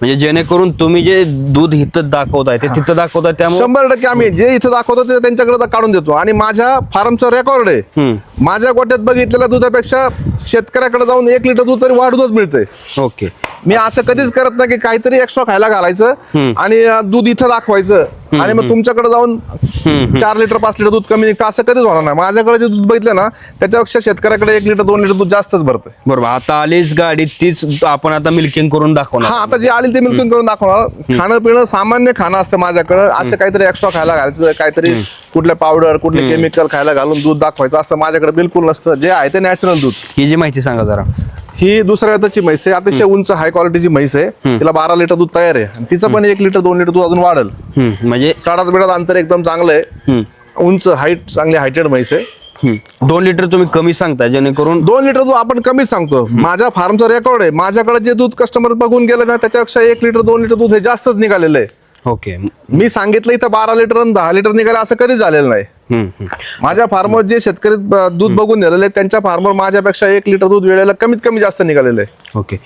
म्हणजे जेणेकरून तुम्ही जे दूध इथं दाखवताय ते तिथं दाखवताय, त्यामुळे 100% आम्ही जे इथं दाखवतो ते त्यांच्याकडे काढून देतो. आणि माझ्या फार्मचं रेकॉर्ड आहे, माझ्या गोट्यात बघितलेल्या दुधापेक्षा शेतकऱ्याकडे जाऊन 1 लिटर दूध तरी वाढूनच मिळतंय. ओके. मी असं कधीच करत नाही की काहीतरी एक्स्ट्रा खायला घालायचं आणि दूध इथं दाखवायचं आणि मग तुमच्याकडे जाऊन 4 लिटर 5 लिटर दूध कमी निघतं, असं कधीच होणार नाही. माझ्याकडे जे दूध बघितलं ना त्याच्यापेक्षा शेतकऱ्याकडे 1 लिटर 2 लिटर दूध जास्तच भरतंय. बरोबर. आता आलीच गाडी, तीच आपण आता मिल्किंग करून दाखवणार. हा, आता जे आली ते मिल्किंग करून दाखवणार. खाणं पिणं सामान्य खाणं असतं माझ्याकडं, असं काहीतरी एक्स्ट्रा खायला घालायचं, काहीतरी कुठल्या पावडर कुठले केमिकल खायला घालून दूध दाखवायचं असं माझ्याकडे बिलकुल नसतं. जे आहे ते नॅचरल दूध. ही जी माहिती सांगा जरा. ही दुसऱ्या वेताची म्हैस आहे, अतिशय उंच हाय क्वालिटीची म्हैस आहे. तिला 12 लिटर दूध तयार आहे आणि तिचं पण 1 लिटर 2 लिटर दूध अजून वाढेल. म्हणजे साडात बिडात अंतर एकदम चांगलं आहे. उंच हाईट चांगली हायटेड म्हैस आहे. 2 लिटर तुम्ही कमी सांगताय, जेणेकरून 2 लिटर दूध आपण कमीच सांगतो. माझ्या फार्मचं रेकॉर्ड आहे, माझ्याकडे जे दूध कस्टमर बघून गेलं ना त्याच्यापेक्षा 1 लिटर 2 लिटर दूध हे जास्तच निघालेलं आहे. ओके. मी सांगितलं इथं 12 लिटर आणि 10 लिटर निघालं असं कधीच झालेलं नाही. माझ्या फार्मवर जे शेतकरी दूध बघून नेलेले त्यांच्या फार्मवर माझ्यापेक्षा 1 लिटर दूध वेळेला कमीत कमी जास्त निघालेलं आहे. ओके.